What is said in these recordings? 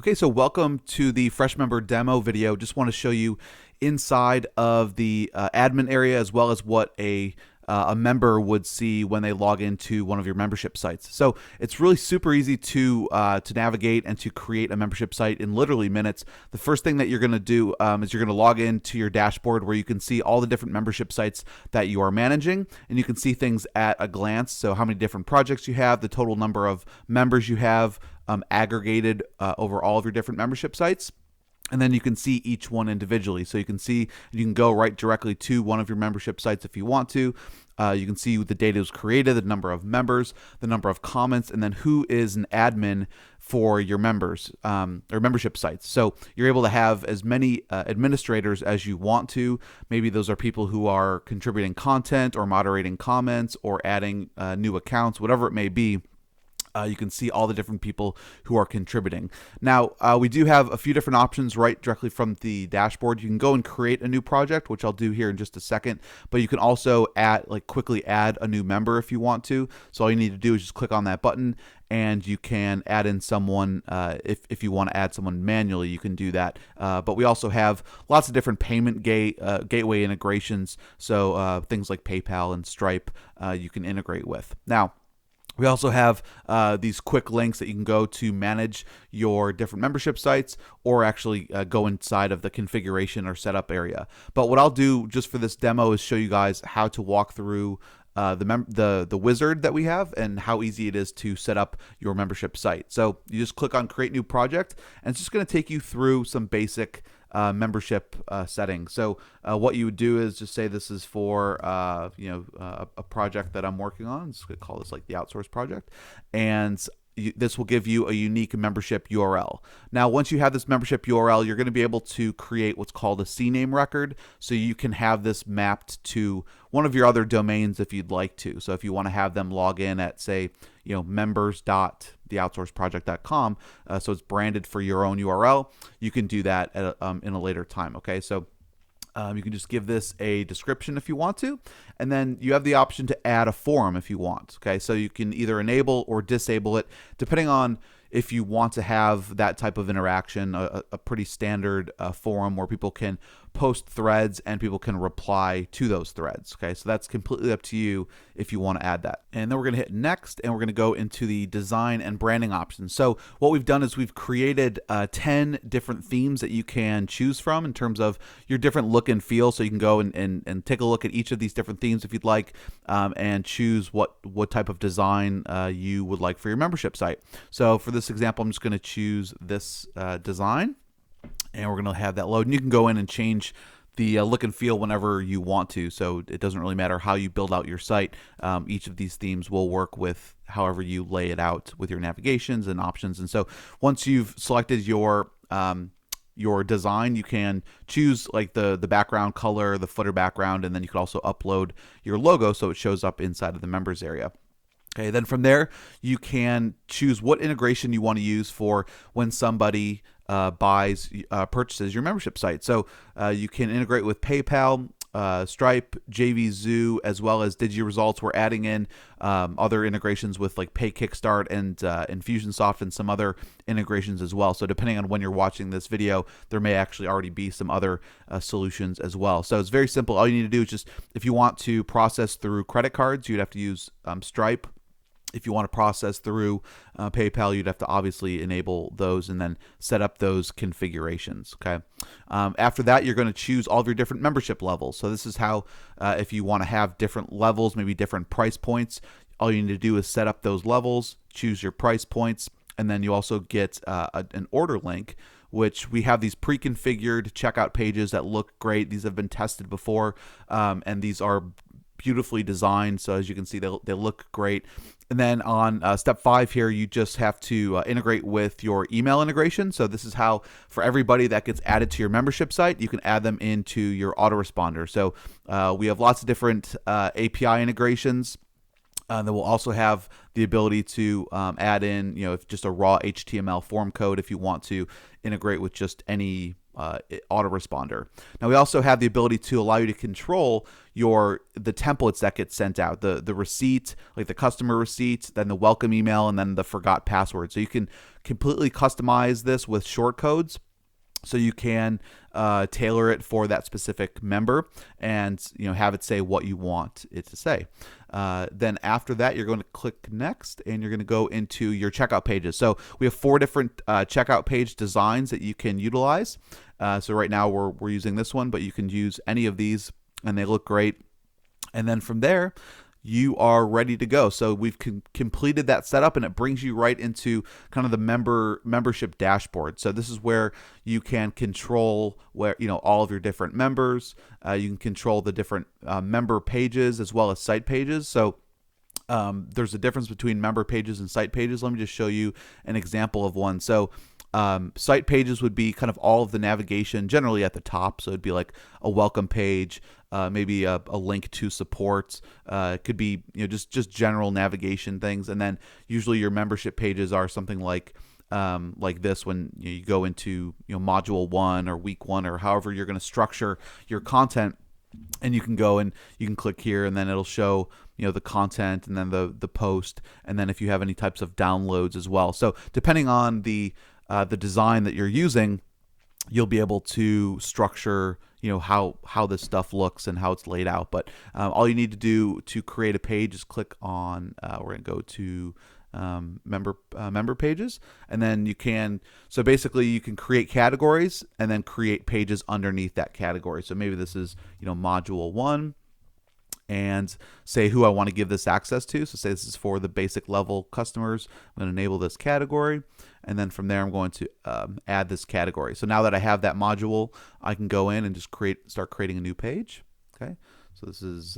Okay, so welcome to the FreshMember demo video. Just want to show you inside of the admin area as well as what a member would see when they log into one of your membership sites. So it's really super easy to navigate and to create a membership site in literally minutes. The first thing that you're going to do is you're going to log into your dashboard where you can see all the different membership sites that you are managing, and you can see things at a glance. So how many different projects you have, the total number of members you have, aggregated over all of your different membership sites. And then you can see each one individually. So you can go right directly to one of your membership sites if you want to. You can see the data was created, the number of members, the number of comments, and then who is an admin for your members or membership sites. So you're able to have as many administrators as you want to. Maybe those are people who are contributing content or moderating comments or adding new accounts, whatever it may be. You can see all the different people who are contributing. Now, we do have a few different options right directly from the dashboard. You can go and create a new project, which I'll do here in just a second, but you can also quickly add a new member if you want to. So all you need to do is just click on that button, and you can add in someone. If you want to add someone manually, you can do that. But we also have lots of different payment gateway integrations, so things like PayPal and Stripe you can integrate with. Now, we also have these quick links that you can go to manage your different membership sites, or actually go inside of the configuration or setup area. But what I'll do just for this demo is show you guys how to walk through the wizard that we have and how easy it is to set up your membership site. So you just click on Create New Project, and it's just going to take you through some basic membership settings. So what you would do is just say this is for a project that I'm working on. I'm just going to call this like the outsource project, and this will give you a unique membership URL. Now, once you have this membership URL, you're going to be able to create what's called a CNAME record, so you can have this mapped to one of your other domains if you'd like to. So if you want to have them log in at, say, members.theoutsourceproject.com, so it's branded for your own URL, you can do that in a later time. Okay, so you can just give this a description if you want to, and then you have the option to add a forum if you want. Okay, so you can either enable or disable it depending on if you want to have that type of interaction, a pretty standard forum where people can post threads and people can reply to those threads. Okay, so that's completely up to you if you want to add that. And then we're going to hit next, and we're going to go into the design and branding options. So what we've done is we've created 10 different themes that you can choose from in terms of your different look and feel. So you can go and take a look at each of these different themes if you'd like, and choose what type of design you would like for your membership site. So for this example, I'm just going to choose this design, and we're going to have that load. And you can go in and change the look and feel whenever you want to. So it doesn't really matter how you build out your site. Each of these themes will work with however you lay it out with your navigations and options. And so once you've selected your design, you can choose like the background color, the footer background, and then you can also upload your logo so it shows up inside of the members area. Okay, then from there, you can choose what integration you want to use for when somebody purchases your membership site. So you can integrate with PayPal, Stripe, JVZoo, as well as DigiResults. We're adding in other integrations with like Kickstart and Infusionsoft and some other integrations as well. So depending on when you're watching this video, there may actually already be some other solutions as well. So it's very simple. All you need to do is just, if you want to process through credit cards, you'd have to use Stripe. If you want to process through PayPal, you'd have to obviously enable those and then set up those configurations. Okay. After that, you're going to choose all of your different membership levels. So this is how, if you want to have different levels, maybe different price points, all you need to do is set up those levels, choose your price points, and then you also get an order link, which we have these pre-configured checkout pages that look great. These have been tested before, and these are beautifully designed. So as you can see, they look great. And then on step 5 here, you just have to integrate with your email integration. So this is how, for everybody that gets added to your membership site, you can add them into your autoresponder. So we have lots of different API integrations. Then we'll also have the ability to add in, if just a raw HTML form code if you want to integrate with just any autoresponder. Now we also have the ability to allow you to control the templates that get sent out, the receipt, like the customer receipt, then the welcome email, and then the forgot password. So you can completely customize this with shortcodes. So you can tailor it for that specific member, and have it say what you want it to say. Then after that, you're going to click next, and you're going to go into your checkout pages. So we have 4 different checkout page designs that you can utilize. So right now we're using this one, but you can use any of these, and they look great. And then from there, you are ready to go. So we've completed that setup, and it brings you right into kind of the membership dashboard. So this is where you can control all of your different members. You can control the different member pages as well as site pages. So there's a difference between member pages and site pages. Let me just show you an example of one. So site pages would be kind of all of the navigation generally at the top. So it'd be like a welcome page, maybe a link to support. It could be just general navigation things. And then usually your membership pages are something like this when you go into module 1 or week 1 or however you're going to structure your content. And you can go and you can click here, and then it'll show the content, and then the post, and then if you have any types of downloads as well. So depending on the design that you're using, you'll be able to structure how this stuff looks and how it's laid out. But all you need to do to create a page is click on we're going to go to member pages, and then you can create categories and then create pages underneath that category. So maybe this is module 1, and say who I want to give this access to. So say this is for the basic level customers. I'm going to enable this category, and then from there I'm going to add this category. So now that I have that module, I can go in and just start creating a new page. Okay. So this is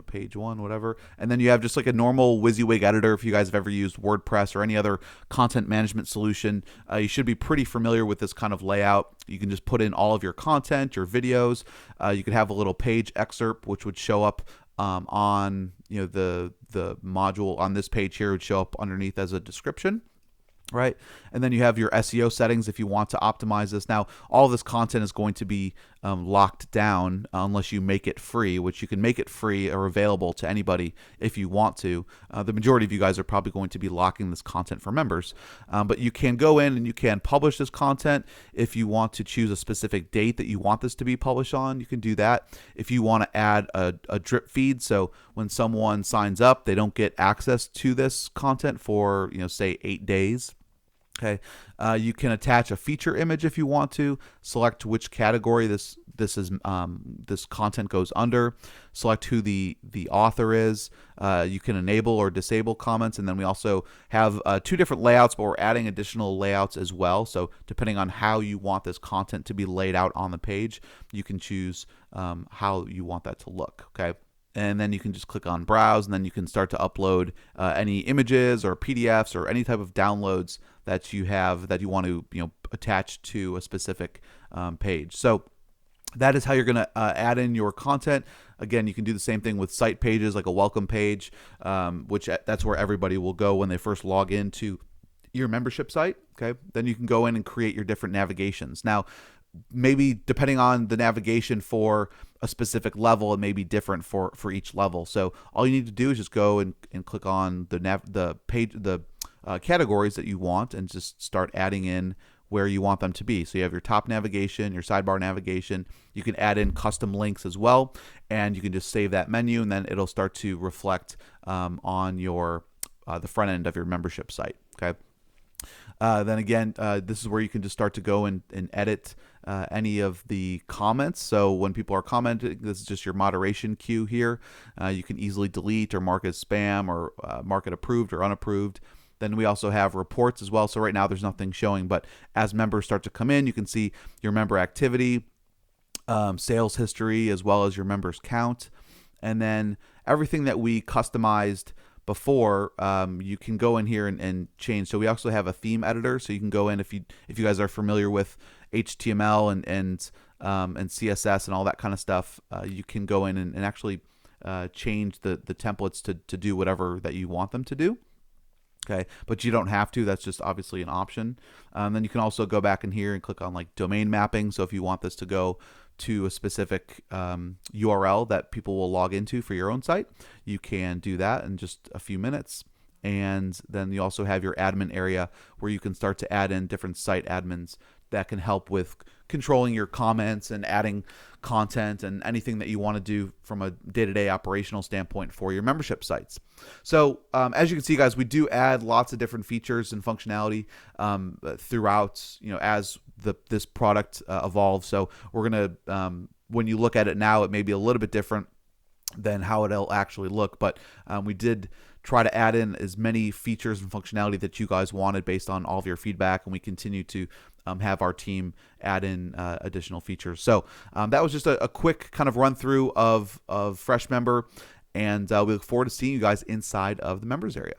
page 1, whatever. And then you have just like a normal WYSIWYG editor. If you guys have ever used WordPress or any other content management solution, you should be pretty familiar with this kind of layout. You can just put in all of your content, your videos. You could have a little page excerpt, which would show up on the module on this page here. Would show up underneath as a description. Right. And then you have your SEO settings if you want to optimize this. Now, all of this content is going to be locked down unless you make it free, which you can make it free or available to anybody if you want to. The majority of you guys are probably going to be locking this content for members. But you can go in and you can publish this content. If you want to choose a specific date that you want this to be published on, you can do that. If you want to add a drip feed, so when someone signs up, they don't get access to this content for, say 8 days. Okay, you can attach a feature image if you want to. Select which category this content goes under. Select who the author is. You can enable or disable comments, and then we also have 2 different layouts, but we're adding additional layouts as well. So depending on how you want this content to be laid out on the page, you can choose how you want that to look. Okay. And then you can just click on browse, and then you can start to upload any images or PDFs or any type of downloads that you have that you want to attach to a specific page. So that is how you're going to add in your content. Again, you can do the same thing with site pages, like a welcome page, which that's where everybody will go when they first log into your membership site. Okay, then you can go in and create your different navigations. Now, maybe depending on the navigation for a specific level, it may be different for each level. So all you need to do is just go and click on the categories that you want, and just start adding in where you want them to be. So you have your top navigation, your sidebar navigation. You can add in custom links as well, and you can just save that menu, and then it'll start to reflect on your the front end of your membership site. Okay. Then again, this is where you can just start to go and edit any of the comments. So when people are commenting, this is just your moderation queue here. You can easily delete or mark as spam, or mark it approved or unapproved. Then we also have reports as well. So right now there's nothing showing, but as members start to come in, you can see your member activity, sales history, as well as your members count. And then everything that we customized before, you can go in here and change. So we also have a theme editor, so you can go in if you guys are familiar with HTML and CSS and all that kind of stuff. You can go in and actually change the templates to do whatever that you want them to do. Okay, but you don't have to. That's just obviously an option. Then you can also go back in here and click on like domain mapping. So if you want this to go to a specific URL that people will log into for your own site, you can do that in just a few minutes. And then you also have your admin area where you can start to add in different site admins that can help with controlling your comments and adding content and anything that you want to do from a day-to-day operational standpoint for your membership sites. So as you can see, guys, we do add lots of different features and functionality throughout, as this product evolves. So we're going to, when you look at it now, it may be a little bit different than how it'll actually look, but we did try to add in as many features and functionality that you guys wanted based on all of your feedback, and we continue to have our team add in additional features. So that was just a quick kind of run through of FreshMember, and we look forward to seeing you guys inside of the members area.